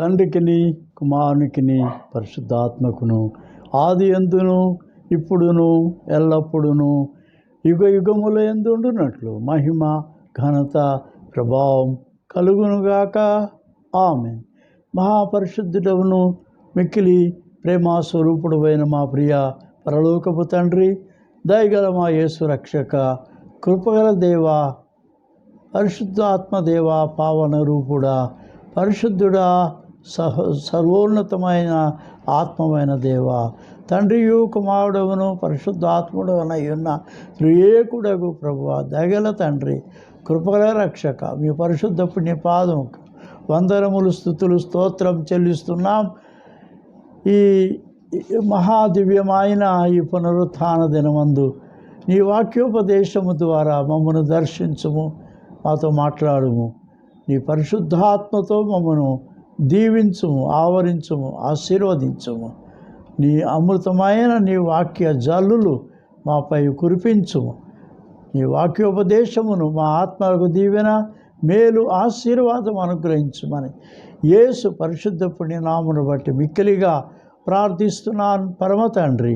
తండ్రికిని కుమారునికిని పరిశుద్ధాత్మకును ఆది యందును ఇప్పుడును ఎల్లప్పుడును యుగ యుగముల యందుండునట్లు మహిమ ఘనత ప్రభావం కలుగునుగాక ఆమేన్. మహాపరిశుద్ధుడవును మిక్కిలి ప్రేమ స్వరూపుడైన మా ప్రియ పరలోకపు తండ్రి, దయగల మా యేసు రక్షక, కృపగల దేవా, పరిశుద్ధాత్మదేవ, పావన రూపుడా, పరిశుద్ధుడా, సర్వోన్నతమైన ఆత్మమైన దేవ, తండ్రియు కుమారుడవును పరిశుద్ధాత్ముడు అయ్యున్న త్రియేకుడగు ప్రభువా, దయగల తండ్రి, కృపగల రక్షక, మీ పరిశుద్ధ పుణ్యపాదం వందనములు స్తుతులు స్తోత్రం చెల్లిస్తున్నాం. ఈ మహాదివ్యమైన ఈ పునరుత్థాన దినమందు నీ వాక్యోపదేశము ద్వారా మమ్మను దర్శించుము, మాతో మాట్లాడుము. నీ పరిశుద్ధాత్మతో మమ్మను దీవించుము, ఆవరించుము, ఆశీర్వదించుము. నీ అమృతమైన నీ వాక్య జల్లులు మాపై కురిపించుము. నీ వాక్యోపదేశమును మా ఆత్మకు దీవెన, మేలు, ఆశీర్వాదం అనుగ్రహించుమని యేసు పరిశుద్ధ పుణ్యనామను బట్టి మిక్కిలిగా ప్రార్థిస్తున్నాను పరమ తండ్రి,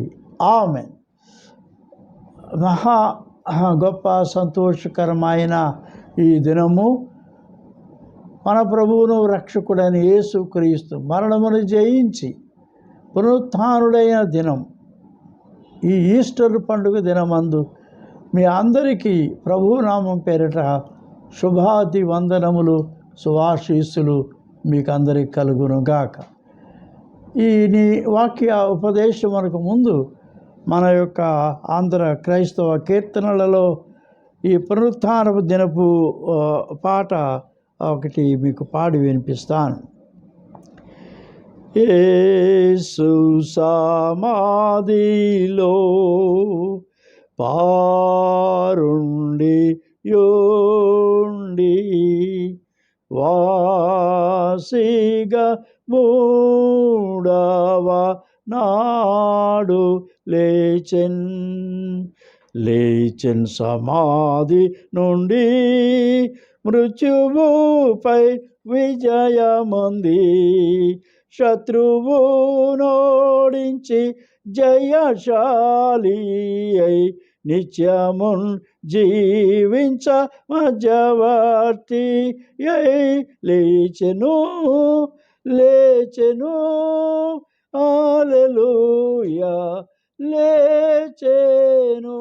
ఆమేన్. మహా గొప్ప సంతోషకరమైన ఈ దినము మన ప్రభువును రక్షకుడైన యేసు క్రీస్తు మరణమును జయించి పునరుత్థానుడైన దినం. ఈ ఈస్టర్ పండుగ దినమందు మీ అందరికీ ప్రభునామం పేరిట శుభాది వందనములు, శుభాశీస్సులు మీకు అందరికి కలుగునుగాక. ఈ నీ వాక్య ఉపదేశం మనకు ముందు మన యొక్క ఆంధ్ర క్రైస్తవ కీర్తనలలో ఈ పునరుత్థానపు దినపు పాట ఒకటి మీకు పాడి వినిపిస్తాను. యేసు సమాధిలో పారుండి యోండి వాసిగా మూడవ నాడు లేచెన్ సమాధి నుండి మృత్యువుపై విజయమంది శత్రువు నోడించి జయశాలి అయి నిత్యమున్ జీవించ మధ్యవర్తి అయి లేచెను హల్లెలూయా లేచెను.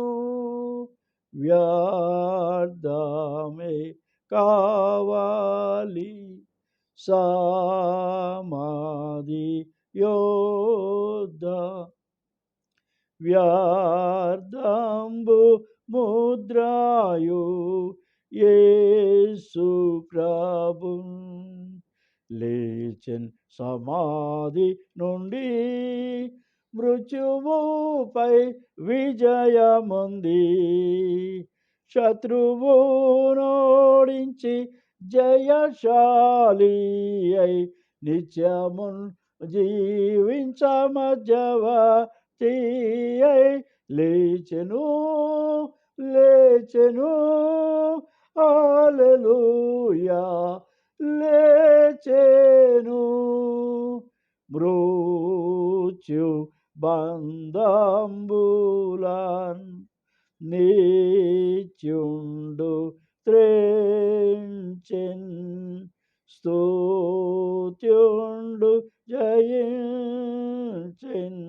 వ్యర్థమే కావాలి సమాధి యోద్ధ, వ్యర్థంబు ముద్రాయు యేసు ప్రభున్ లేచెన్ సమాధి నుండి మృత్యువుపై విజయముంది శత్రువు నోడించి జయశాలి అయి నిత్యమున్ జీవించ మధ్యవర్తి అయి లేచెను హల్లెలూయా లేచెను. మృత్యు బంధంబులన్ నిత్యుండు త్రెంచెన్ స్తుత్యుండు జయించెన్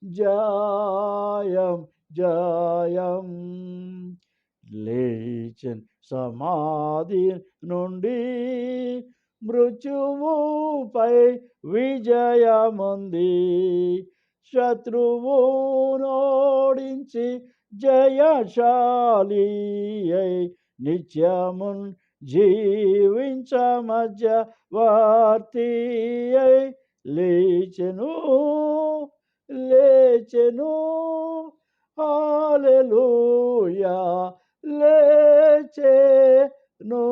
జయం లేచెన్ సమాధి నుండి మృత్యువుపై విజయముంది శత్రువు నోడించి జయశాలి అయి నిత్యమున్ జీవించ మధ్యవర్తి అయి లేచెను హల్లెలూయా లేచెను.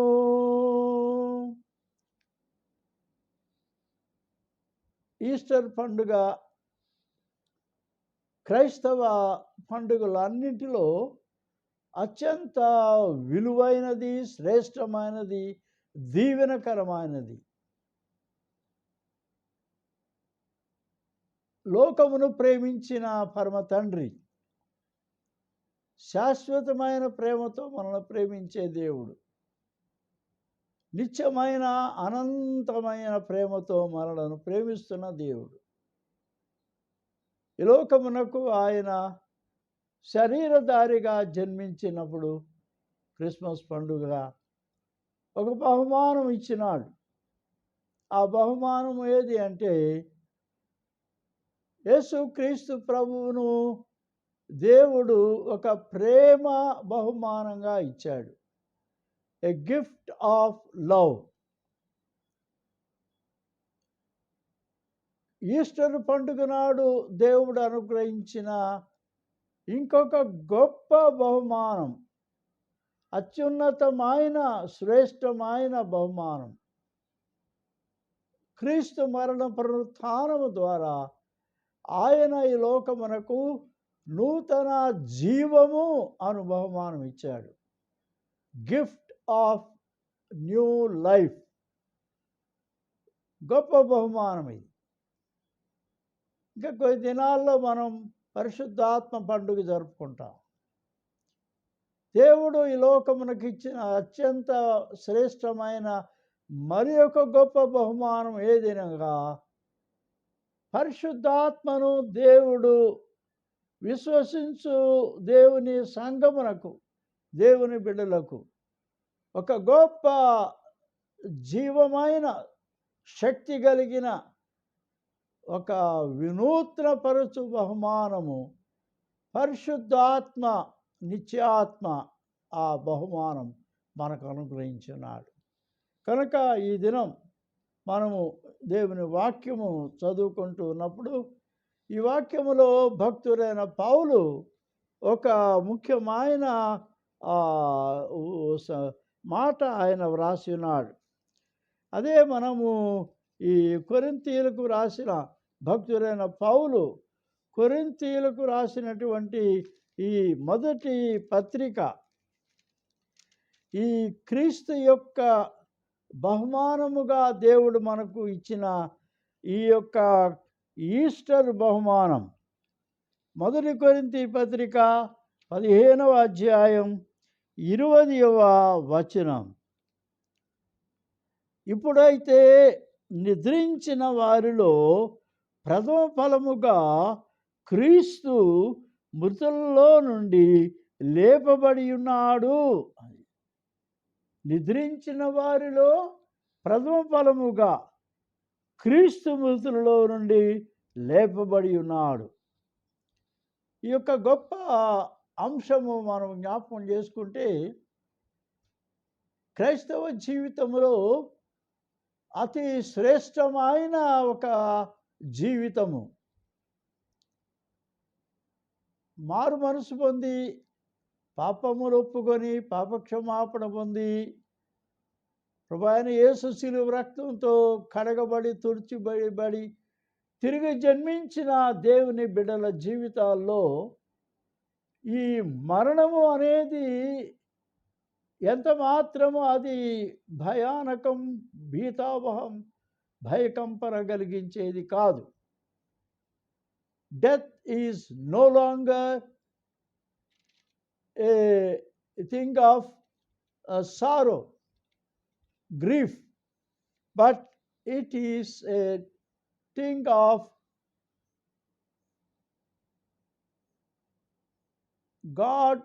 ఈస్టర్ పండుగ క్రైస్తవ పండుగలన్నింటిలో అత్యంత విలువైనది, శ్రేష్టమైనది, దీవెనకరమైనది. లోకమును ప్రేమించిన పరమ తండ్రి, శాశ్వతమైన ప్రేమతో మనల్ని ప్రేమించే దేవుడు, నిత్యమైన అనంతమైన ప్రేమతో మనలను ప్రేమిస్తున్న దేవుడు. ఈ లోకమునకు ఆయన శరీరధారిగా జన్మించినప్పుడు క్రిస్మస్ పండుగ ఒక బహుమానం ఇచ్చినాడు. ఆ బహుమానం ఏది అంటే, యేసుక్రీస్తు ప్రభువును దేవుడు ఒక ప్రేమ బహుమానంగా ఇచ్చాడు. A gift of love. Easter పండుగ నాడు దేవుడు అనుగ్రహించిన ఇంకొక గొప్ప బహుమానం, అత్యున్నతమైన శ్రేష్టమైన బహుమానం, క్రీస్తు మరణ పునరుత్థానము ద్వారా ఆయన ఈ లోకమునకు నూతన జీవము అను బహుమానం ఇచ్చాడు. Gift of new life. గొప్ప బహుమానం ఇది. ఇంకా కొద్ది దినాల్లో మనం పరిశుద్ధాత్మ పండుగ జరుపుకుంటాం. దేవుడు ఈ లోకమునకు ఇచ్చిన అత్యంత శ్రేష్టమైన మరి ఒక గొప్ప బహుమానం ఏదైనా పరిశుద్ధాత్మను దేవుడు విశ్వసించు దేవుని సంఘమునకు, దేవుని బిడ్డలకు ఒక గొప్ప జీవమైన శక్తి కలిగిన ఒక వినూత్న పరచు బహుమానము పరిశుద్ధాత్మ, నిత్యాత్మ ఆ బహుమానం మనకు అనుగ్రహించున్నాడు. కనుక ఈ దినం మనము దేవుని వాక్యము చదువుకుంటూ ఉన్నప్పుడు ఈ వాక్యములో భక్తుడైన పౌలు ఒక ముఖ్యమైన మాట ఆయన వ్రాసి ఉన్నాడు. అదే మనము ఈ కొరింథీయులకు రాసిన భక్తుడైన పౌలు కొరింథీయులకు రాసినటువంటి ఈ మొదటి పత్రిక, ఈ క్రీస్తు యొక్క బహుమానముగా దేవుడు మనకు ఇచ్చిన ఈ యొక్క ఈస్టర్ బహుమానం. మొదటి కొరింథీ పత్రిక 15వ అధ్యాయం 20వ వచనం. ఇప్పుడైతే నిద్రించిన వారిలో ప్రథమ ఫలముగా క్రీస్తు మృతుల్లో నుండి లేపబడి ఉన్నాడు. నిద్రించిన వారిలో ప్రథమ ఫలముగా క్రీస్తు మృతులలో నుండి లేపబడి ఉన్నాడు. ఈ యొక్క గొప్ప అంశము మనం జ్ఞాపకం చేసుకుంటే, క్రైస్తవ జీవితంలో అతి శ్రేష్టమైన ఒక జీవితము. మారు మనసు పొంది పాపములు ఒప్పుకొని పాపక్షమాపణ పొంది ప్రభువైన యేసు శిలువ రక్తంతో కడగబడి తుడిచిబడి తిరిగి జన్మించిన దేవుని బిడ్డల జీవితాల్లో ఈ మరణము అనేది ఎంత మాత్రము అది భయానకం, భీతావహం, భయకంపన కలిగించేది కాదు. Death is no longer a thing of sorrow, grief, but it is a thing of God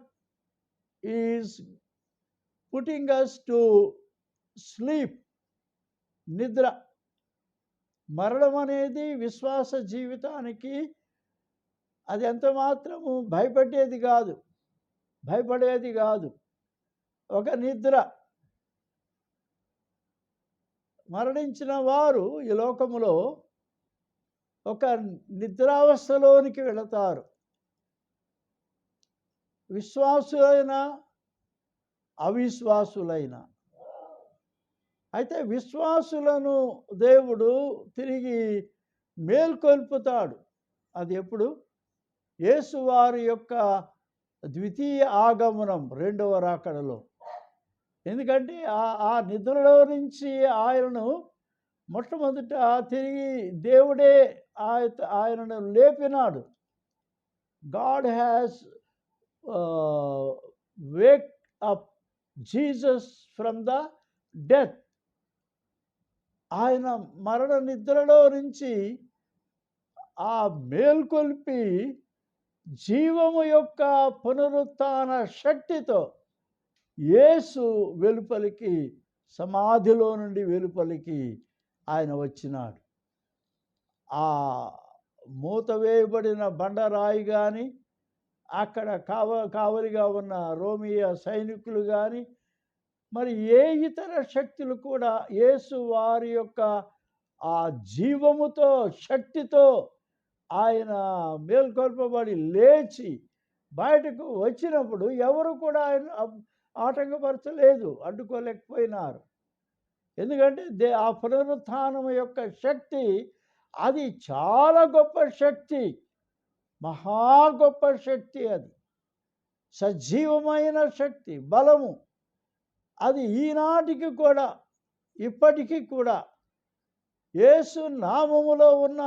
is putting us to sleep. నిద్ర. మరణం అనేది విశ్వాస జీవితానికి అది ఎంత మాత్రము భయపడేది కాదు. ఒక నిద్ర. మరణించిన వారు ఈ లోకములో ఒక నిద్రావస్థలోనికి వెళతారు. విశ్వాసులైన అవిశ్వాసులైన. అయితే విశ్వాసులను దేవుడు తిరిగి మేల్కొల్పుతాడు. అది ఎప్పుడు? యేసువారి యొక్క ద్వితీయ ఆగమనం, రెండవ రాకడలో. ఎందుకంటే ఆ నిద్రలో నుంచి ఆయనను మొట్టమొదట తిరిగి దేవుడే ఆయనను లేపినాడు. God has Wake up Jesus from the death. ఆయన మరణ నిద్రలో నుంచి ఆ మేల్కొల్పి జీవము యొక్క పునరుత్థాన శక్తితో యేసు వెలుపలికి, సమాధిలో నుండి వెలుపలికి ఆయన వచ్చినాడు. ఆ మూత వేయబడిన బండరాయి కానీ, అక్కడ కావలిగా ఉన్న రోమియా సైనికులు కానీ, మరి ఏ ఇతర శక్తులు కూడా యేసు వారి యొక్క ఆ జీవముతో, శక్తితో ఆయన మేల్కొల్పబడి లేచి బయటకు వచ్చినప్పుడు ఎవరు కూడా ఆయన ఆటంకపరచలేదు, అడ్డుకోలేకపోయినారు. ఎందుకంటే ఆ పునరుత్థానం యొక్క శక్తి అది చాలా గొప్ప శక్తి, మహా గొప్ప శక్తి. అది సజీవమైన శక్తి, బలము. అది ఈనాటికి కూడా, ఇప్పటికీ కూడా యేసు నామములో ఉన్న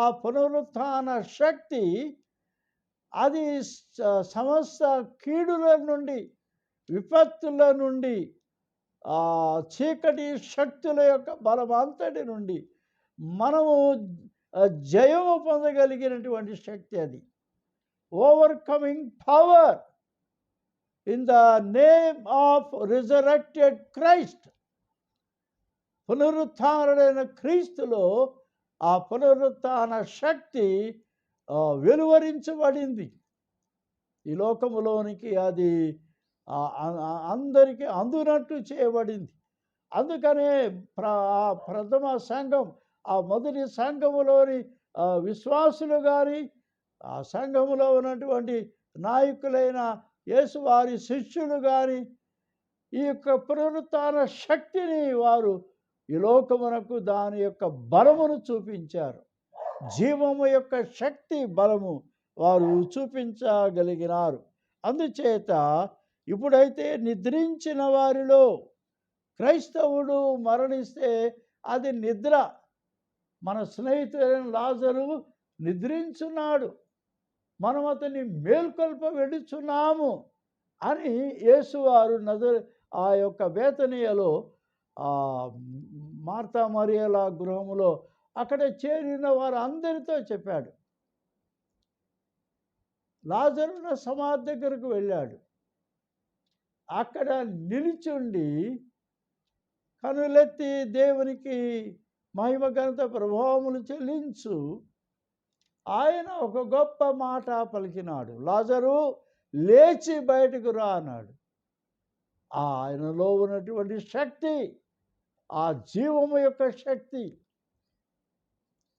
ఆ పునరుత్థాన శక్తి అది సమస్త కీడుల నుండి, విపత్తుల నుండి, చీకటి శక్తుల యొక్క బలమంతటి నుండి మనము జయము పొందగలిగినటువంటి శక్తి అది. Overcoming power in the name of resurrected Christ. పునరుత్థానుడైన క్రీస్తులో ఆ పునరుత్థాన శక్తి వెలువరించబడింది ఈ లోకములోనికి. అది అందరికీ అందునట్టు చేయబడింది. అందుకనే ప్రథమ సంఘం, ఆ మొదటి సంఘములోని విశ్వాసులు కానీ, ఆ సంఘములో ఉన్నటువంటి నాయకులైన యేసు వారి శిష్యులు కానీ ఈ యొక్క పునరుత్థాన శక్తిని వారు ఈ లోకమునకు దాని యొక్క బలమును చూపించారు. జీవము యొక్క శక్తి, బలము వారు చూపించగలిగినారు. అందుచేత ఇప్పుడైతే నిద్రించిన వారిలో క్రైస్తవుడు మరణిస్తే అది నిద్ర. మన స్నేహితుడైన లాజరు నిద్రించున్నాడు, మనం అతన్ని మేల్కొల్ప వెడుచున్నాము అని యేసువారు ఆ యొక్క బేతనీయలో మార్తా మరియల గృహములో అక్కడ చేరిన వారు అందరితో చెప్పాడు. లాజరున్న సమాధి దగ్గరకు వెళ్ళాడు. అక్కడ నిలిచుండి కనులెత్తి దేవునికి మహిమ ఘనత ప్రభావములు చెల్లించు ఆయన ఒక గొప్ప మాట పలికినాడు. లాజరు లేచి బయటకు రా అన్నాడు. ఆయనలో ఉన్నటువంటి శక్తి, ఆ జీవము యొక్క శక్తి,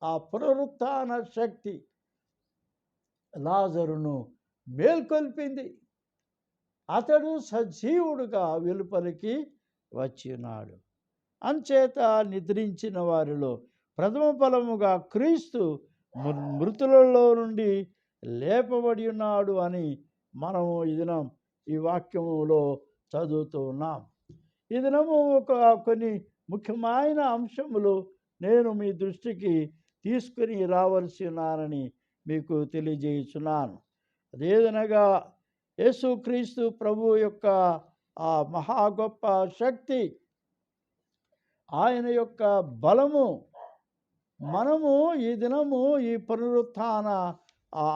ఆ పునరుత్థాన శక్తి లాజరును మేల్కొల్పింది. అతడు సజీవుడుగా వెలుపలికి వచ్చినాడు. అంచేత నిద్రించిన వారిలో ప్రథమ ఫలముగా క్రీస్తు మృతులలో నుండి లేపబడి ఉన్నాడు అని మనము ఈ దినం ఈ వాక్యములో చదువుతూ ఉన్నాం. ఈ దినము కొన్ని ముఖ్యమైన అంశములు నేను మీ దృష్టికి తీసుకుని రావలసి ఉన్నానని మీకు తెలియజేయుచున్నాను. అదేదనగా యేసుక్రీస్తు ప్రభు యొక్క ఆ మహా గొప్ప శక్తి, ఆయన యొక్క బలము మనము ఈ దినము ఈ పునరుత్థాన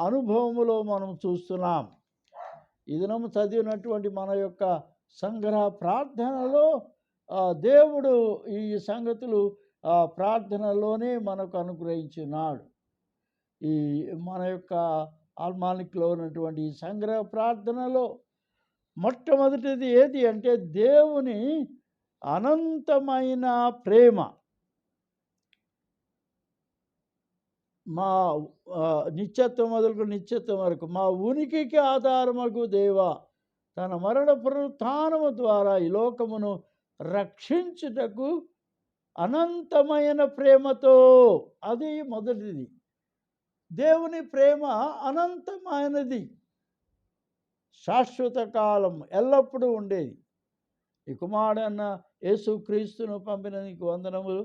అనుభవములో మనం చూస్తున్నాం. ఈ దినము చదివినటువంటి మన యొక్క సంగ్రహ ప్రార్థనలో దేవుడు ఈ సంగతులు ప్రార్థనలోనే మనకు అనుగ్రహించున్నాడు. ఈ మన యొక్క ఆల్మానిక్లో ఉన్నటువంటి ఈ సంగ్రహ ప్రార్థనలో మొట్టమొదటిది ఏది అంటే దేవుని అనంతమైన ప్రేమ. మా నిత్యత్వం మొదలుకు నిత్యత్వం వరకు మా ఉనికికి ఆధారమగు దేవా, తన మరణ పునరుత్థానము ద్వారా ఈ లోకమును రక్షించుటకు అనంతమైన ప్రేమతో, అది మొదటిది. దేవుని ప్రేమ అనంతమైనది, శాశ్వత కాలం, ఎల్లప్పుడూ ఉండేది. ఈ కుమారుడన్న యేసుక్రీస్తును పంపిన నీకు వందనములు.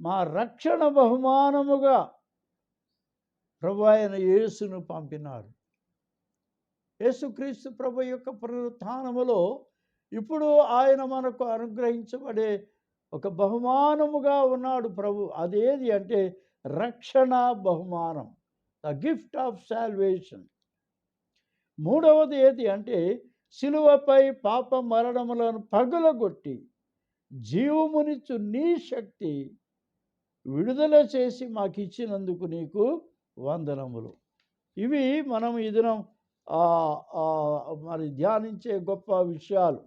మా రక్షణ బహుమానముగా ప్రభు అయిన యేసును పంపినాడు. యేసుక్రీస్తు ప్రభు యొక్క పునరుత్థానములో ఇప్పుడు ఆయన మనకు అనుగ్రహించబడే ఒక బహుమానముగా ఉన్నాడు ప్రభు. అదేది అంటే రక్షణ బహుమానం, ద గిఫ్ట్ ఆఫ్ సాల్వేషన్. మూడవది ఏది అంటే శిలువపై పాప మరణములను పగులగొట్టి జీవమునిచ్చు నీ శక్తి విడుదల చేసి మాకు ఇచ్చినందుకు నీకు వందనములు. ఇవి మనం ఈ దినం మరి ధ్యానించే గొప్ప విషయాలు.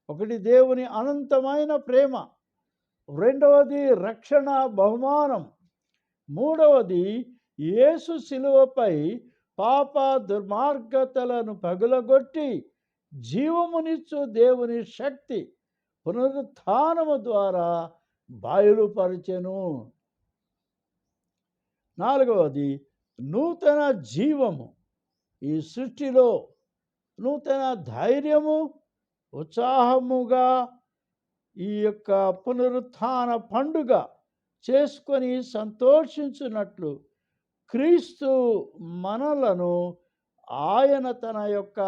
ఒకటి దేవుని అనంతమైన ప్రేమ, రెండవది రక్షణ బహుమానం, మూడవది యేసు శిలువపై పాప దుర్మార్గతలను పగులగొట్టి జీవమునిచ్చు దేవుని శక్తి పునరుత్థానము ద్వారా బయలుపరచెను. నాలుగవది నూతన జీవము, ఈ సృష్టిలో నూతన ధైర్యము, ఉత్సాహముగా ఈ యొక్క పునరుత్థాన పండుగ చేసుకొని సంతోషించున్నట్లు క్రీస్తు మనలను ఆయన తన యొక్క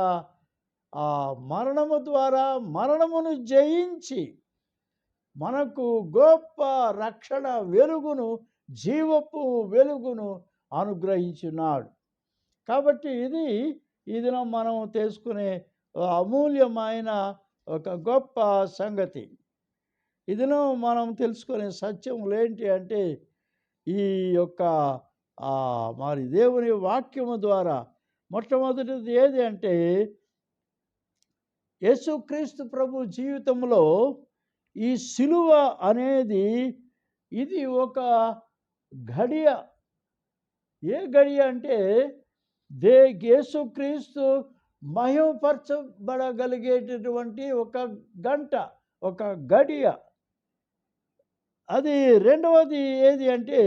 మరణము ద్వారా మరణమును జయించి మనకు గొప్ప రక్షణ వెలుగును, జీవపు వెలుగును అనుగ్రహించున్నాడు. కాబట్టి ఈ దినం మనం తెలుసుకునే అమూల్యమైన ఒక గొప్ప సంగతి. ఈ దినం మనం తెలుసుకునే సత్యములు ఏంటి అంటే ఈ యొక్క మరి దేవుని వాక్యము ద్వారా మొట్టమొదటిది ఏది అంటే యేసుక్రీస్తు ప్రభు జీవితంలో ఈ సిలువ అనేది ఇది ఒక గడియ. ఏ గడియ అంటే యేసుక్రీస్తు మహిమపరచబడగలిగేటటువంటి ఒక గంట, ఒక గడియ. అది రెండవది ఏది అంటే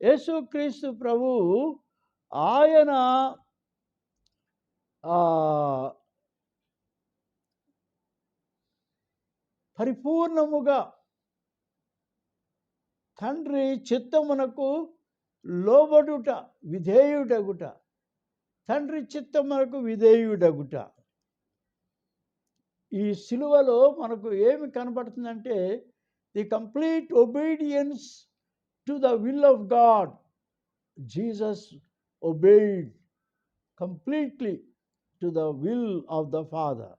యేసుక్రీస్తు ప్రభు ఆయన పరిపూర్ణముగా తండ్రి చిత్తమునకు లోబడుట, విధేయుడగుట, తండ్రి చిత్తమునకు విధేయుడగుట. ఈ సిలువలో మనకు ఏమి కనబడుతుందంటే the complete obedience to the will of God. Jesus obeyed completely to the will of the Father.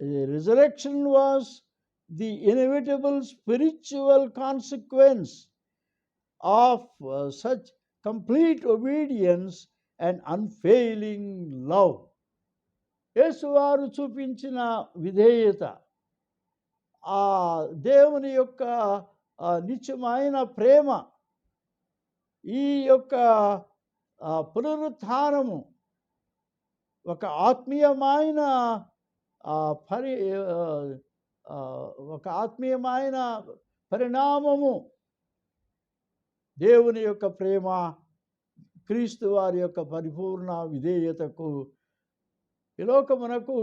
The resurrection was the inevitable spiritual consequence of such complete obedience and unfailing love. యేసువారు చూపించిన విధేయత, ఆ దేవుని యొక్క నిత్యమైన ప్రేమ, ఈ యొక్క పునరుత్థానము ఒక ఆత్మీయమైన పరిణామము. దేవుని యొక్క ప్రేమ, క్రీస్తు వారి యొక్క పరిపూర్ణ విధేయతకు ఈ లోకమునకు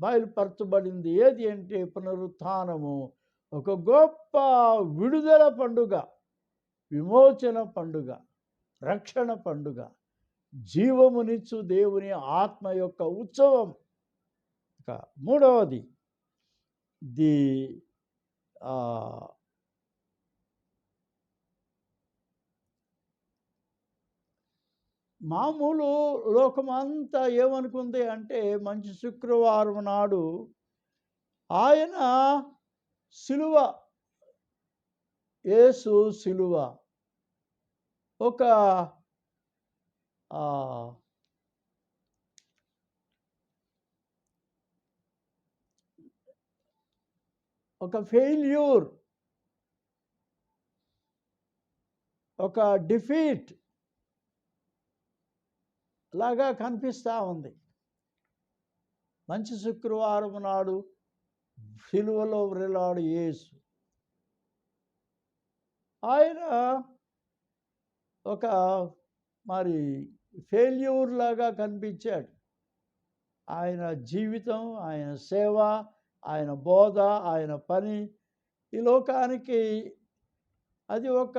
బయలుపరచబడింది. ఏది అంటే పునరుత్థానము ఒక గొప్ప విడుదల పండుగ, విమోచన పండుగ, రక్షణ పండుగ, జీవమునిచ్చు దేవుని ఆత్మ యొక్క ఉత్సవం. మూడవది మామూలు లోకమంతా ఏమనుకుంది అంటే మంచి శుక్రవారం నాడు ఆయన సిలువ, యేసు సిలువ ఒక ఫెయిల్యూర్, ఒక డిఫీట్ లాగా కనిపిస్తూ ఉంది. మంచి శుక్రవారం నాడు సిలువలో వ్రేలాడు యేసు. ఆయన ఒక మరి ఫెయిల్యూర్ లాగా కనిపించాడు. ఆయన జీవితం, ఆయన సేవ, ఆయన బోధ, ఆయన పని ఈ లోకానికి అది ఒక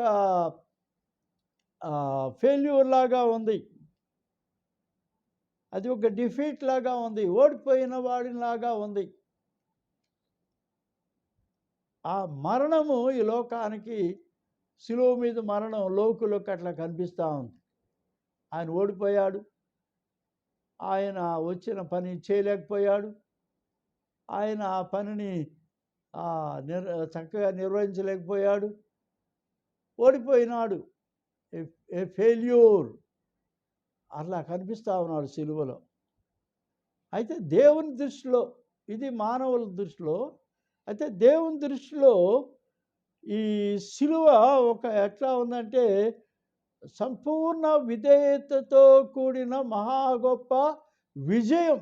ఫెయిల్యూర్ లాగా ఉంది. అది ఒక డిఫీట్ లాగా ఉంది. ఓడిపోయిన వాడిలాగా ఉంది. ఆ మరణము ఈ లోకానికి శిలువ మీద మరణం లోకులకు అట్లా కనిపిస్తూ ఉంది. ఆయన ఓడిపోయాడు. ఆయన వచ్చిన పని చేయలేకపోయాడు. ఆయన ఆ పనిని చక్కగా నిర్వహించలేకపోయాడు. ఓడిపోయినాడు. ఏ ఫెయిల్యూర్ అట్లా కనిపిస్తూ ఉన్నాడు శిలువలో. అయితే దేవుని దృష్టిలో, ఇది మానవుల దృష్టిలో, అయితే దేవుని దృష్టిలో ఈ శిలువ ఒక ఎట్లా ఉందంటే సంపూర్ణ విధేయతతో కూడిన మహా గొప్ప విజయం.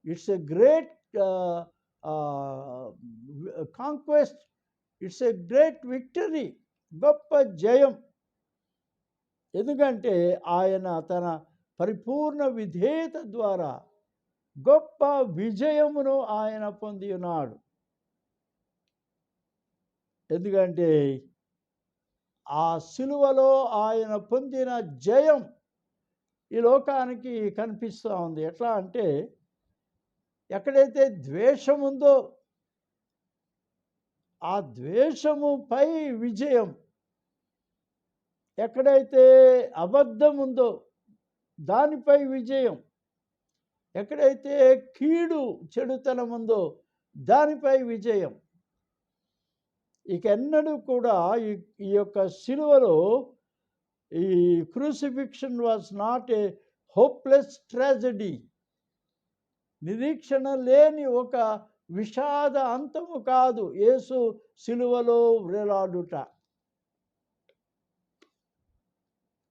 It's a great conquest. It's a great victory. గొప్ప జయం. ఎందుకంటే ఆయన తన పరిపూర్ణ విధేయత ద్వారా గొప్ప విజయమును ఆయన పొంది ఉన్నాడు. ఎందుకంటే ఆ శిలువలో ఆయన పొందిన జయం ఈ లోకానికి కనిపిస్తూ ఉంది. ఎట్లా అంటే ఎక్కడైతే ద్వేషం ఉందో ఆ ద్వేషముపై విజయం, ఎక్కడైతే అబద్ధం ఉందో దానిపై విజయం, ఎక్కడైతే కీడు చెడుతనం ఉందో దానిపై విజయం. ఇక ఎన్నడూ కూడా ఈ యొక్క శిలువలో ఈ crucifixion was not a hopeless tragedy. నిరీక్షణ లేని ఒక విషాద అంతము కాదు యేసు శిలువలో వేలాడుట.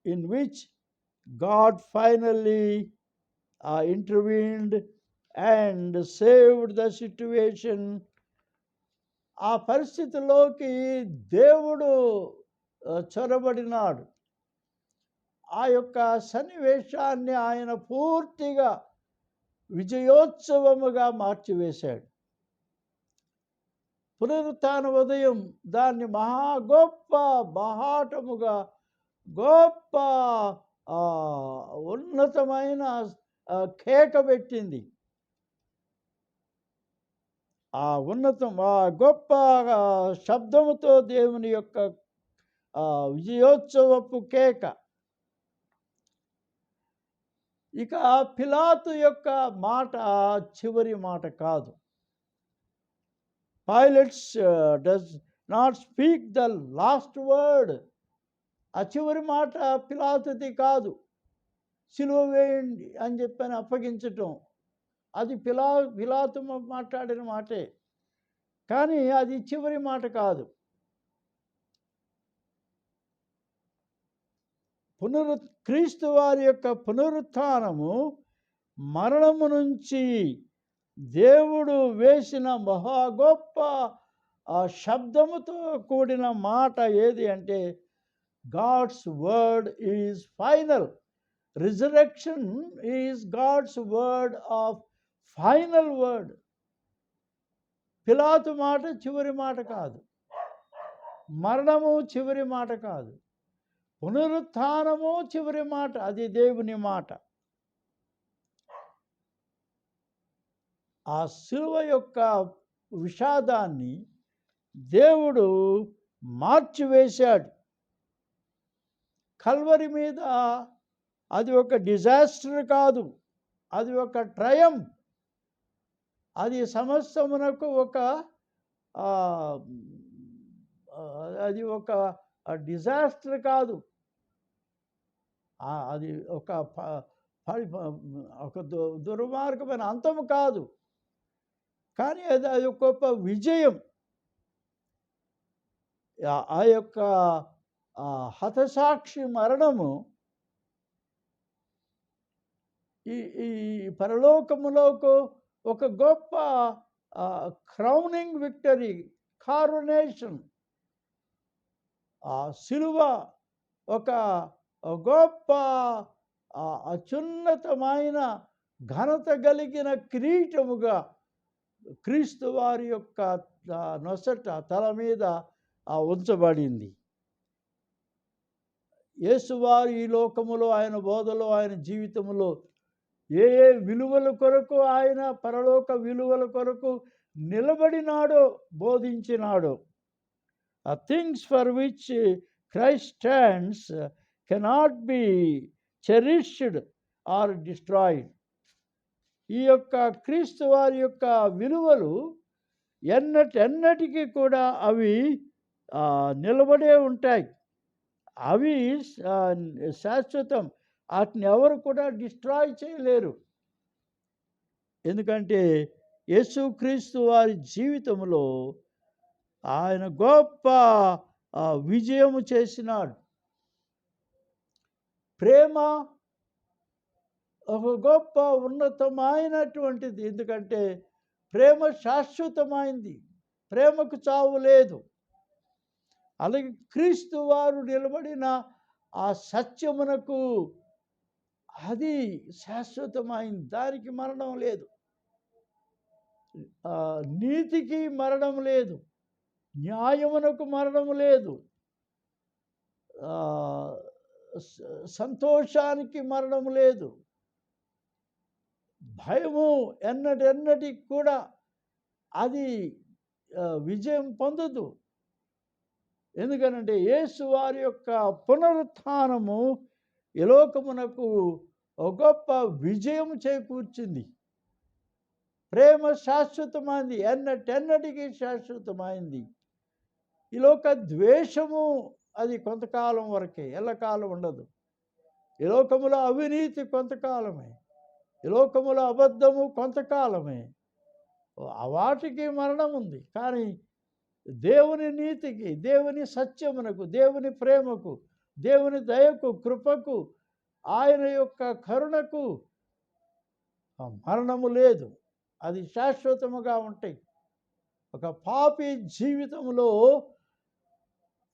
in which God finally intervened and saved the situation. ఆ పరిస్థితిలోకి దేవుడు చొరబడినాడు. ఆ యొక్క సన్నివేశాన్ని ఆయన పూర్తిగా విజయోత్సవముగా మార్చివేశాడు. పునరుత్థాన ఉదయం దాన్ని మహా గొప్ప బహాటముగా గొప్ప ఉన్నతమైన కేక పెట్టింది. ఆ ఉన్నతం ఆ గొప్ప శబ్దముతో దేవుని యొక్క విజయోత్సవపు కేక. ఇక పిలాతు యొక్క మాట చివరి మాట కాదు. Pilots does not speak the last word. ఆ చివరి మాట పిలాతుది కాదు. సిలువ వేయండి అని చెప్పని అప్పగించటం అది పిలాతు మాట్లాడిన మాటే, కానీ అది చివరి మాట కాదు. క్రీస్తు వారి యొక్క పునరుత్థానము, మరణము నుంచి దేవుడు వేసిన మహా గొప్ప ఆ శబ్దముతో కూడిన మాట ఏది అంటే God's word is final. Resurrection is God's word of final word. పిలాతు మాట చివరి మాట కాదు. మరణము చివరి మాట కాదు. పునరుత్థానము చివరి మాట. అది దేవుని మాట. ఆ శిలువ యొక్క విషాదాన్ని దేవుడు మార్చివేశాడు. కల్వరి మీద అది ఒక డిజాస్టర్ కాదు, అది ఒక ట్రయంఫ్. అది సమస్తమునకు అది ఒక డిజాస్టర్ కాదు. అది ఒక దుర్మార్గమైన అంతము కాదు, కానీ అది ఒక గొప్ప విజయం. ఆ యొక్క హతసాక్షి మరణము ఈ పరలోకములోకి ఒక గొప్ప క్రౌనింగ్ విక్టరీ, కారోనేషన్. ఆ శిలువ ఒక గొప్ప అత్యున్నతమైన ఘనత కలిగిన కిరీటముగా క్రీస్తు వారి యొక్క నొసట తల మీద ఉంచబడింది. యేసువారు ఈ లోకములో ఆయన బోధలో ఆయన జీవితంలో ఏ ఏ విలువల కొరకు ఆయన పరలోక విలువల కొరకు నిలబడినాడో బోధించినాడో, things for which Christ stands cannot be cherished or destroyed. ఈ యొక్క క్రీస్తు వారి యొక్క విలువలు ఎన్నటికి కూడా అవి నిలబడే ఉంటాయి. అవి శాశ్వతం. వాటిని ఎవరు కూడా డిస్ట్రాయ్ చేయలేరు. ఎందుకంటే యేసుక్రీస్తు వారి జీవితంలో ఆయన గొప్ప విజయము చేసినాడు. ప్రేమ ఒక గొప్ప ఉన్నతమైనటువంటిది. ఎందుకంటే ప్రేమ శాశ్వతమైంది, ప్రేమకు చావు లేదు. అలాగే క్రీస్తు వారు నిలబడిన ఆ సత్యమునకు అది శాశ్వతమైంది, దానికి మరణం లేదు. నీతికి మరణం లేదు, న్యాయమునకు మరణం లేదు, సంతోషానికి మరణం లేదు, భయము ఎన్నటికి కూడా అది విజయం పొందదు. ఎందుకనంటే యేసు వారి యొక్క పునరుత్థానము ఈ లోకమునకు ఒక గొప్ప విజయం చేకూర్చింది. ప్రేమ శాశ్వతమైంది, ఎన్నటికి శాశ్వతమైంది. ఈ లోక ద్వేషము అది కొంతకాలం వరకే, ఎల్లకాలం ఉండదు. ఈ లోకములో అవినీతి కొంతకాలమే, ఈ లోకములో అబద్ధము కొంతకాలమే. వాటికి మరణం ఉంది. కానీ దేవుని నీతికి, దేవుని సత్యమునకు, దేవుని ప్రేమకు, దేవుని దయకు, కృపకు, ఆయన యొక్క కరుణకు మరణము లేదు. అది శాశ్వతముగా ఉంటాయి. ఒక పాపి జీవితంలో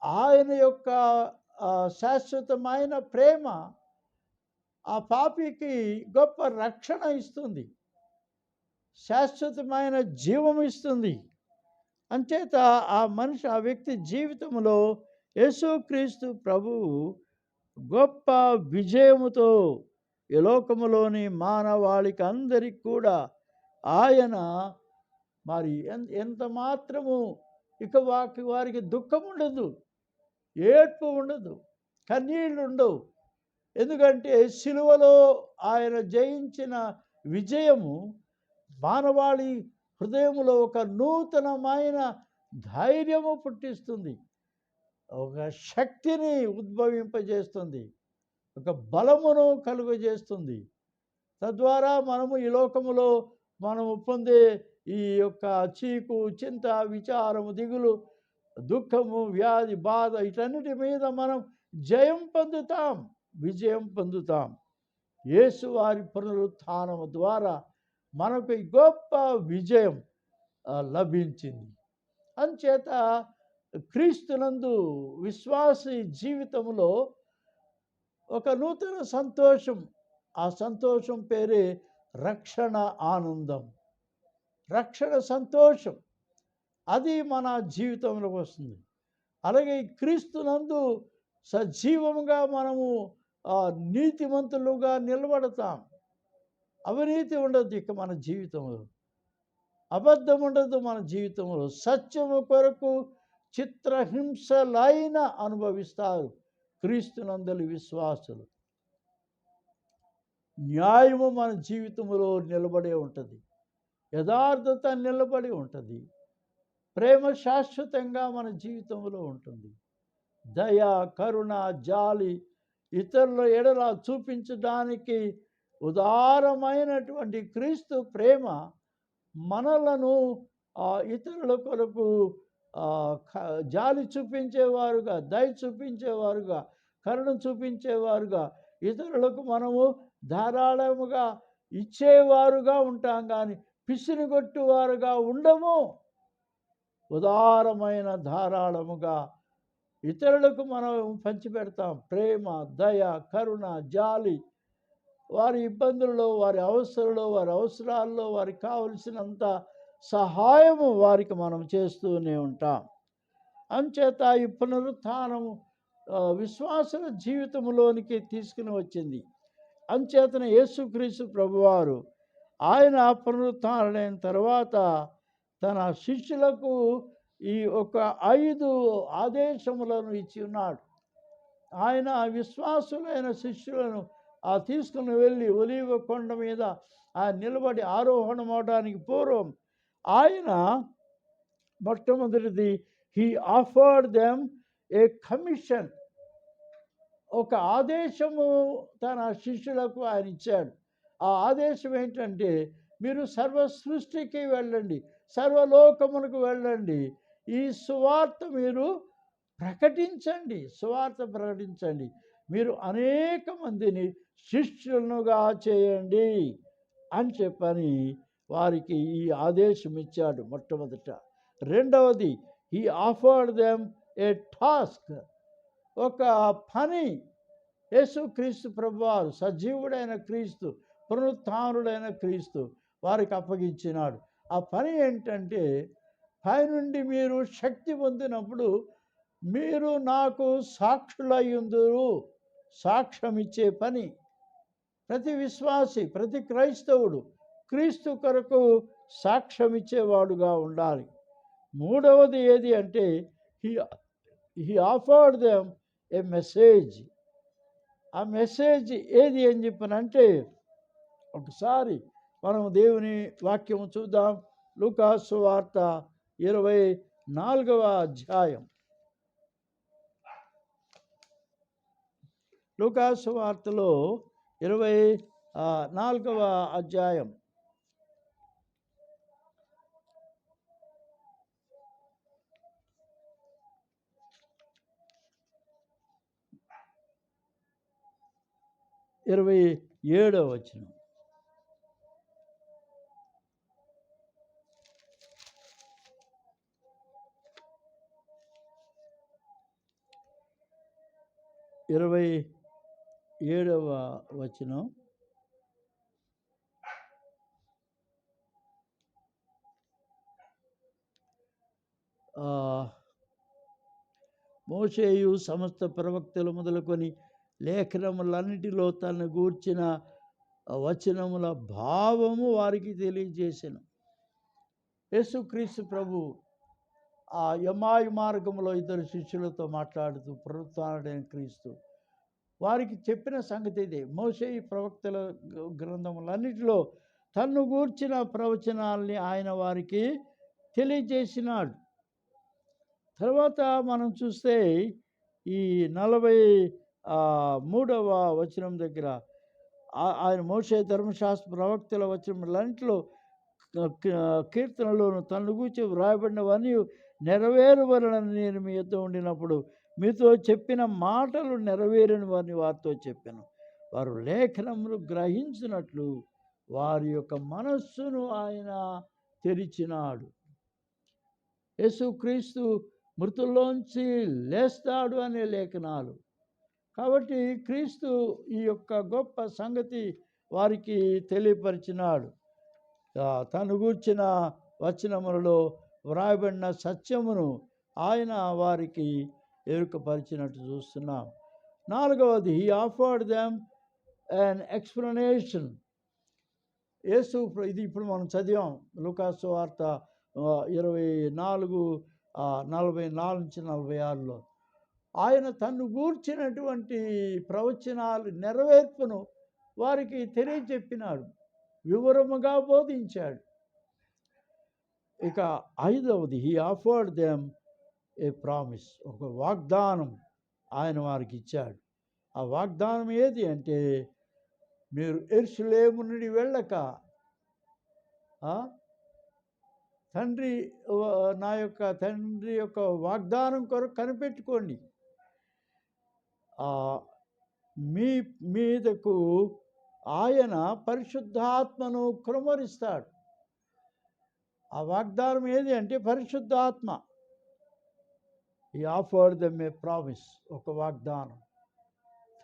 ఆయన యొక్క శాశ్వతమైన ప్రేమ ఆ పాపికి గొప్ప రక్షణ ఇస్తుంది, శాశ్వతమైన జీవం ఇస్తుంది. అంచేత ఆ వ్యక్తి జీవితంలో యేసుక్రీస్తు ప్రభువు గొప్ప విజయముతో ఈ లోకములోని మానవాళికి అందరికి కూడా ఆయన మరి ఎంత మాత్రము ఇక వారికి దుఃఖం ఉండదు, ఏడ్పు ఉండదు, కన్నీళ్ళు ఉండవు. ఎందుకంటే సిలువలో ఆయన జయించిన విజయము మానవాళి హృదయములో ఒక నూతనమైన ధైర్యము పుట్టిస్తుంది, ఒక శక్తిని ఉద్భవింపజేస్తుంది, ఒక బలమును కలుగజేస్తుంది. తద్వారా మనము ఈ లోకములో మనము పొందే ఈ యొక్క చీకు, చింత, విచారము, దిగులు, దుఃఖము, వ్యాధి, బాధ వీటన్నిటి మీద మనం జయం పొందుతాం, విజయం పొందుతాం. యేసు వారి పునరుత్థానము ద్వారా మనకు గొప్ప విజయం లభించింది. అంచేత క్రీస్తునందు విశ్వాసి జీవితంలో ఒక నూతన సంతోషం, ఆ సంతోషం పేరే రక్షణ ఆనందం, రక్షణ సంతోషం. అది మన జీవితంలో వస్తుంది. అలాగే క్రీస్తునందు సజీవముగా మనము నీతిమంతులుగా నిలబడతాం. అవినీతి ఉండదు ఇక మన జీవితంలో, అబద్ధం ఉండదు మన జీవితంలో. సత్యము కొరకు చిత్రహింసలైన అనుభవిస్తారు క్రీస్తునందలి విశ్వాసులు. న్యాయము మన జీవితంలో నిలబడే ఉంటుంది, యథార్థత నిలబడి ఉంటుంది, ప్రేమ శాశ్వతంగా మన జీవితంలో ఉంటుంది. దయ, కరుణ, జాలి ఇతరుల ఎడల చూపించడానికి ఉదారమైనటువంటి క్రీస్తు ప్రేమ మనలను ఇతరుల కొరకు జాలి చూపించేవారుగా, దయ చూపించేవారుగా, కరుణ చూపించేవారుగా, ఇతరులకు మనము ధారాళముగా ఇచ్చేవారుగా ఉంటాం, కానీ పిసినిగొట్టువారుగా ఉండము. ఉదారమైన ధారాళముగా ఇతరులకు మనం పంచిపెడతాం. ప్రేమ, దయ, కరుణ, జాలి, వారి ఇబ్బందుల్లో, వారి అవసరాల్లో వారికి కావలసినంత సహాయము వారికి మనం చేస్తూనే ఉంటాం. అంచేత ఈ పునరుత్థానము విశ్వాసుల జీవితంలోనికి తీసుకుని వచ్చింది. అంచేతన యేసుక్రీస్తు ప్రభువారు ఆయన పునరుత్థానుడైన తర్వాత తన శిష్యులకు ఈ ఒక 5 ఆదేశములను ఇచ్చి ఉన్నాడు. ఆయన విశ్వాసులైన శిష్యులను తీసుకుని వెళ్ళి ఒలీవ కొండ మీద నిలబడి ఆరోహణమవడానికి పూర్వం ఆయన మొట్టమొదటిది he offered them A commission, ఒక ఆదేశము తన శిష్యులకు ఆయన ఇచ్చాడు. ఆ ఆదేశం ఏంటంటే, మీరు సర్వ సృష్టికి వెళ్ళండి, సర్వలోకమునకు వెళ్ళండి, ఈ సువార్త మీరు ప్రకటించండి, సువార్త ప్రకటించండి, మీరు అనేక మందిని శిష్యులుగా చేయండి అని చెప్పని వారికి ఈ ఆదేశం ఇచ్చాడు మొట్టమొదట. రెండవది, he offered them A task, ఒక పని యేసుక్రీస్తు ప్రభువారు సజీవుడైన క్రీస్తు, పునరుత్థానుడైన క్రీస్తు వారికి అప్పగించినాడు. ఆ పని ఏంటంటే, పైనుండి మీరు శక్తి పొందినప్పుడు మీరు నాకు సాక్షులయ్యుందురు, సాక్ష్యం ఇచ్చే పని. ప్రతి విశ్వాసి, ప్రతి క్రైస్తవుడు క్రీస్తు కొరకు సాక్ష్యం ఇచ్చేవాడుగా ఉండాలి. మూడవది ఏది అంటే, he offered them A message. ఆ మెసేజ్ ఏది అని చెప్పనంటే, ఒకసారి మనం దేవుని వాక్యం చూద్దాం. లూకాసు వార్త 24వ అధ్యాయం. లూకాసు వార్తలో 24వ అధ్యాయం. ఇరవై 27వ వచనం. ఇరవై 27వ వచనం. మోషేయు సమస్త ప్రవక్తలు మొదలుకొని లేఖనములన్నిటిలో తను గూర్చిన వచనముల భావము వారికి తెలియజేసెను. యేసుక్రీస్తు ప్రభు ఆ యమాయి మార్గంలో 2 శిష్యులతో మాట్లాడుతూ, పునరుత్థానుడైన క్రీస్తు వారికి చెప్పిన సంగతి ఇదే. మోషే ప్రవక్తల గ్రంథములన్నిటిలో తన్ను గూర్చిన ప్రవచనాల్ని ఆయన వారికి తెలియజేసినాడు. తర్వాత మనం చూస్తే ఈ 43వ వచనం దగ్గర ఆయన మోషే ధర్మశాస్త్ర ప్రవక్తల వచనములన్నిటిలో కీర్తనలోను తన్ను గూర్చి వ్రాయబడినవన్నీ నెరవేరవలనని నేను మీ యొద్ద ఉండినప్పుడు మీతో చెప్పిన మాటలు నెరవేరని వారిని వారితో చెప్పాను. వారు లేఖనములు గ్రహించినట్లు వారి యొక్క మనస్సును ఆయన తెరిచినాడు. యేసుక్రీస్తు మృతుల్లోంచి లేస్తాడు అనే లేఖనాలు. కాబట్టి క్రీస్తు ఈ యొక్క గొప్ప సంగతి వారికి తెలియపరిచినాడు. తను గూర్చిన వచనములలో వ్రాయబడిన సత్యమును ఆయన వారికి ఎరుకపరిచినట్టు చూస్తున్నాం. 4వది, he offered them an explanation. ఇది ఇప్పుడు మనం చదివాం లూకాసు వార్త 24:44-46లో. ఆయన తన్ను గూర్చినటువంటి ప్రవచనాలు నెరవేర్పును వారికి తెలియజెప్పినాడు, వివరముగా బోధించాడు. ఇక 5వది, he offered them a promise. ఒక వాగ్దానం ఆయన వారికి ఇచ్చాడు. ఆ వాగ్దానం ఏది అంటే, మీరు యెరూషలేము నుండి వెళ్ళక నా యొక్క తండ్రి యొక్క వాగ్దానం కొరకు కనిపెట్టుకోండి. మీ మీదకు ఆయన పరిశుద్ధాత్మను కుమ్మరిస్తాడు. ఆ వాగ్దానం ఏది అంటే పరిశుద్ధాత్మ. ఈ ఆఫర్డ్ దెమ్ ఏ ప్రామిస్, ఒక వాగ్దానం,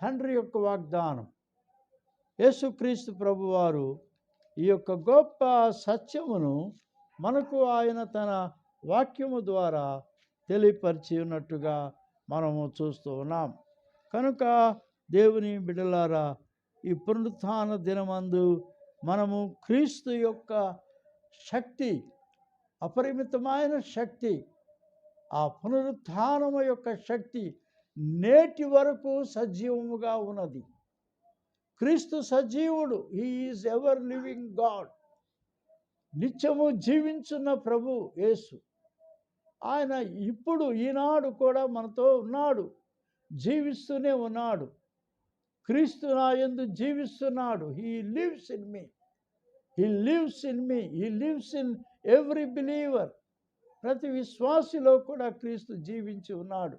తండ్రి యొక్క వాగ్దానం. యేసుక్రీస్తు ప్రభువారు ఈ యొక్క గొప్ప సత్యమును మనకు ఆయన తన వాక్యము ద్వారా తెలియపరిచి ఉన్నట్టుగా మనము చూస్తూ ఉన్నాం. కనుక దేవుని బిడ్డలారా, ఈ పునరుత్థాన దినమందు మనము క్రీస్తు యొక్క శక్తి, అపరిమితమైన శక్తి, ఆ పునరుత్థానము యొక్క శక్తి నేటి వరకు సజీవముగా ఉన్నది. క్రీస్తు సజీవుడు. He is ever living God. నిత్యము జీవించున్న ప్రభు యేసు. ఆయన ఇప్పుడు ఈనాడు కూడా మనతో ఉన్నాడు, జీవిస్తూనే ఉన్నాడు. క్రీస్తు నా యందు జీవిస్తున్నాడు. He lives in me, he lives in me, he lives in every believer. ప్రతి విశ్వాసిలో కూడా క్రీస్తు జీవించి ఉన్నాడు.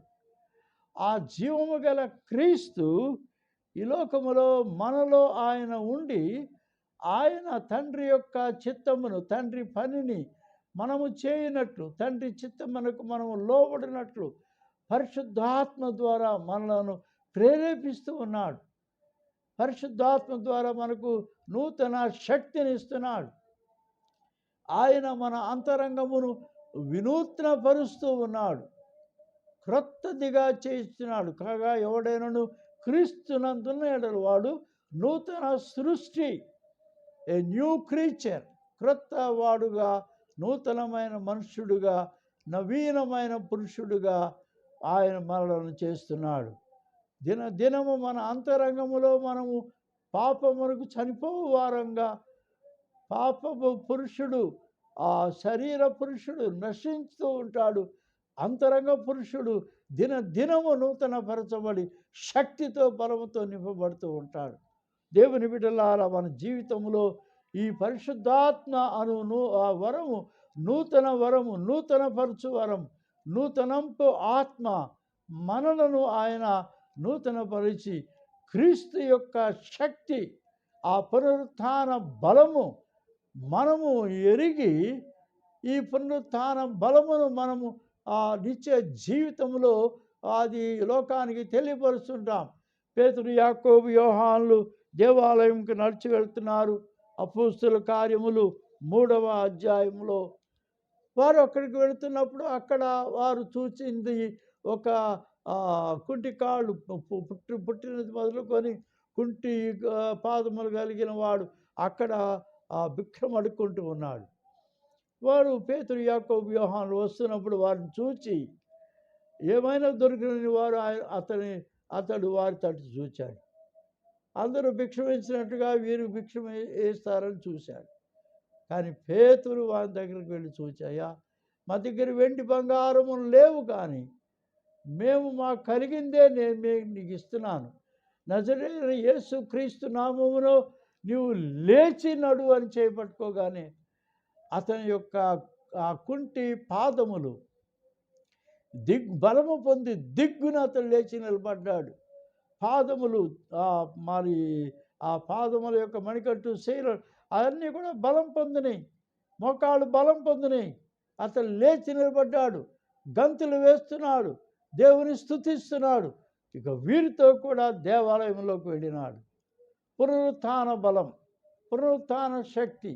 ఆ జీవము గల క్రీస్తు ఈ లోకములో మనలో ఆయన ఉండి, ఆయన తండ్రి యొక్క చిత్తమును, తండ్రి పనిని మనము చేయనట్లు, తండ్రి చిత్తమునకు మనము లోబడినట్లు పరిశుద్ధాత్మ ద్వారా మనలను ప్రేరేపిస్తూ ఉన్నాడు. పరిశుద్ధాత్మ ద్వారా మనకు నూతన శక్తిని ఇస్తున్నాడు. ఆయన మన అంతరంగమును వినూత్నపరుస్తూ ఉన్నాడు, క్రొత్తదిగా చేస్తున్నాడు. కాగా ఎవడైనను క్రీస్తునందున్న ఎడల వాడు నూతన సృష్టి, ఏ న్యూ క్రీచర్, క్రొత్త వాడుగా, నూతనమైన మనుష్యుడుగా, నవీనమైన పురుషుడుగా ఆయన మనలను చేస్తున్నాడు. దినము మన అంతరంగములో మనము పాపమునకు చనిపోవు వారంగా, పాపపు పురుషుడు, ఆ శరీర పురుషుడు నశించుతూ ఉంటాడు. అంతరంగ పురుషుడు దినము నూతనపరచబడి శక్తితో, బలముతో నింపబడుతూ ఉంటాడు. దేవుని బిడ్డలారా, మన జీవితంలో ఈ పరిశుద్ధాత్మ అను ఆ వరము, నూతన వరము, నూతనపరచు వరం, నూతనంపు ఆత్మ మనలను ఆయన నూతనపరిచి క్రీస్తు యొక్క శక్తి, ఆ పునరుత్థాన బలము మనము ఎరిగి, ఈ పునరుత్థాన బలమును మనము ఆ నిత్య జీవితంలో అది లోకానికి తెలియపరుస్తుంటాం. పేతురు, యాకోబు, యోహానులు దేవాలయంకి నడిచి వెళ్తున్నారు. అపోస్తుల కార్యములు 3వ అధ్యాయంలో వారు అక్కడికి వెళుతున్నప్పుడు అక్కడ వారు చూసింది ఒక కుంటి కాళ్ళు పుట్టినది మొదలుకొని కుంటి పాదములు కలిగిన వాడు అక్కడ భిక్షం అడుక్కుంటూ ఉన్నాడు. వారు పేతురు, యాకోబు, యోహానులు వస్తున్నప్పుడు వారిని చూచి ఏమైనా దొరికినని వారు అతడు వారి తట్టు చూచాడు. అందరూ భిక్షం వేసినట్టుగా వీరు భిక్షం వేస్తారని చూశాడు. కానీ పేతురు వారి దగ్గరికి వెళ్ళి చూచాయా, మా దగ్గర వెండి బంగారము లేవు, కానీ మేము మాకు కలిగిందే నేను నీకు ఇస్తున్నాను. నజరేయుడైన యేసు క్రీస్తు నామములో నీవు లేచి నడు అని చేపట్టుకోగానే అతని యొక్క ఆ కుంటి పాదములు బలము పొంది దిగ్గున అతడు లేచి నిలబడ్డాడు. పాదములు మరి ఆ పాదముల యొక్క మణికట్టు, శైలు అవన్నీ కూడా బలం పొందినాయి, మోకాళ్ళు బలం పొందినాయి. అతడు లేచి నిలబడ్డాడు, గంతులు వేస్తున్నాడు, దేవుని స్తుతిస్తున్నాడు. ఇక వీరితో కూడా దేవాలయంలోకి వెళ్ళినాడు. పునరుత్థాన బలం, పునరుత్థాన శక్తి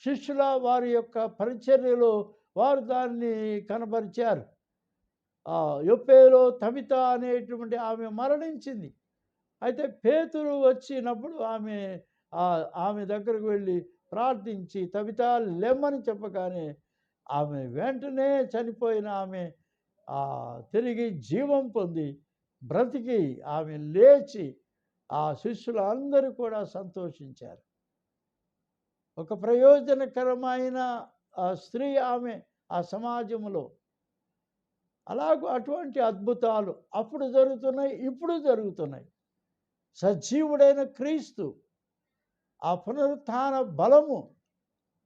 శిష్యుల వారి యొక్క పరిచర్యలో వారు దాన్ని కనబరిచారు. యొప్పేలో తబిత అనేటువంటి ఆమె మరణించింది. అయితే పేతురు వచ్చినప్పుడు ఆమె దగ్గరకు వెళ్ళి ప్రార్థించి తబిత లెమ్మని చెప్పగానే ఆమె వెంటనే చనిపోయిన ఆమె తిరిగి జీవం పొంది బ్రతికి ఆమె లేచి ఆ శిష్యులందరూ కూడా సంతోషించారు. ఒక ప్రయోజనకరమైన స్త్రీ ఆమె ఆ సమాజంలో. అలాగూ అటువంటి అద్భుతాలు అప్పుడు జరుగుతున్నాయి, ఇప్పుడు జరుగుతున్నాయి. సజీవుడైన క్రీస్తు, ఆ పునరుత్థాన బలము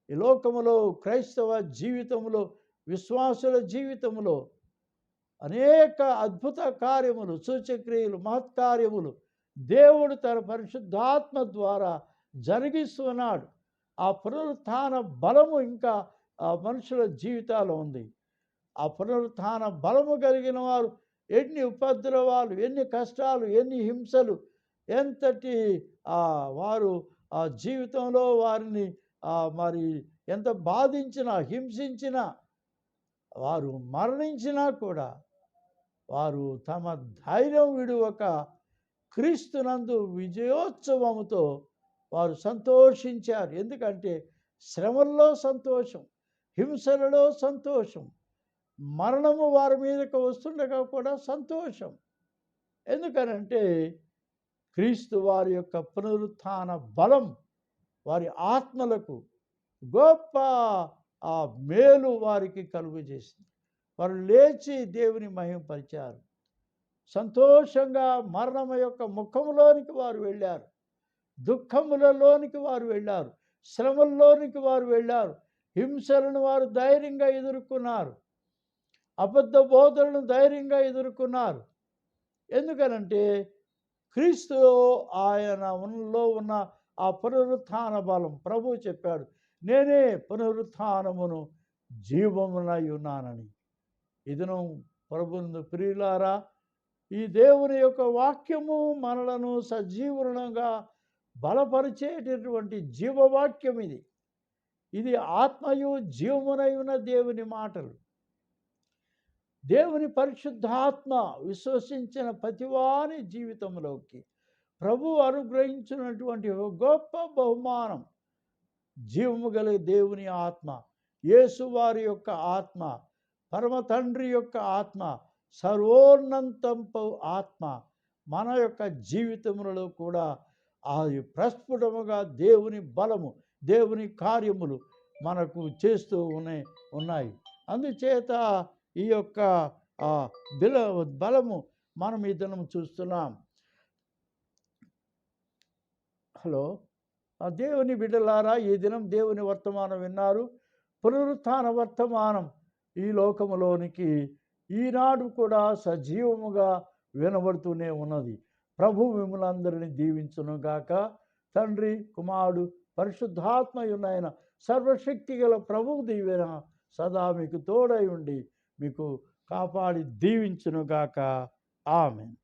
ఈ లోకములో, క్రైస్తవ జీవితంలో, విశ్వాసుల జీవితంలో అనేక అద్భుత కార్యములు, సూచక్రియలు, మహత్కార్యములు దేవుడు తన పరిశుద్ధాత్మ ద్వారా జరిగిస్తున్నాడు. ఆ పునరుత్థాన బలము ఇంకా ఆ మనుషుల జీవితాల్లో ఉంది. ఆ పునరుత్థాన బలము కలిగిన వారు ఎన్ని ఉపద్రవాలు, ఎన్ని కష్టాలు, ఎన్ని హింసలు, ఎంతటి వారు ఆ జీవితంలో వారిని మరి ఎంత బాధించినా, హింసించినా, వారు మరణించినా కూడా వారు తమ ధైర్యం విడువక క్రీస్తునందు విజయోత్సవముతో వారు సంతోషించారు. ఎందుకంటే శ్రమల్లో సంతోషం, హింసలలో సంతోషం, మరణము వారి మీదకు వస్తుండగా కూడా సంతోషం. ఎందుకనంటే క్రీస్తు వారి యొక్క పునరుత్థాన బలం వారి ఆత్మలకు గొప్ప ఆ మేలు వారికి కలుగు చేసింది. వారు లేచి దేవుని మహిమపరిచారు. సంతోషంగా మరణం యొక్క ముఖములోనికి వారు వెళ్ళారు, దుఃఖములలోనికి వారు వెళ్ళారు, శ్రమల్లోనికి వారు వెళ్ళారు, హింసలను వారు ధైర్యంగా ఎదుర్కొన్నారు, అబద్ధ బోధనలను ధైర్యంగా ఎదుర్కొన్నారు. ఎందుకనంటే క్రీస్తు ఆయనలో ఉన్న ఆ పునరుత్థాన బలం. ప్రభువు చెప్పాడు, నేనే పునరుత్థానమును జీవమునై ఉన్నానని. ఇదను ప్రభువును ప్రియులారా, ఈ దేవుని యొక్క వాక్యము మనలను సజీవులుగా బలపరిచేటటువంటి జీవవాక్యం ఇది. ఇది ఆత్మయు జీవమునై ఉన్న దేవుని మాటలు. దేవుని పరిశుద్ధాత్మ విశ్వసించిన ప్రతివాని జీవితంలోకి ప్రభు అనుగ్రహించినటువంటి ఒక గొప్ప బహుమానం జీవము గల దేవుని ఆత్మ, యేసు వారి యొక్క ఆత్మ, పరమ తండ్రి యొక్క ఆత్మ, సర్వోన్నతంపు ఆత్మ మన యొక్క జీవితములలో కూడా అది ప్రస్ఫుటముగా దేవుని బలము, దేవుని కార్యములు మనకు చేస్తూ ఉన్నాయి. అందుచేత ఈ యొక్క బలము మనం ఈ దినం చూస్తున్నాం. హలో, దేవుని బిడ్డలారా, ఈ దినం దేవుని వర్తమానం విన్నారు. పునరుత్థాన వర్తమానం ఈ లోకములోనికి ఈనాడు కూడా సజీవముగా వినబడుతూనే ఉన్నది. ప్రభు మిమ్మల్ని దీవించును గాక. తండ్రి, కుమారుడు, పరిశుద్ధాత్మయునైన సర్వశక్తి గల ప్రభువు దీవెన సదా మీకు తోడై ఉండి మీకు కాపాడి దీవించును గాక. ఆమేన్.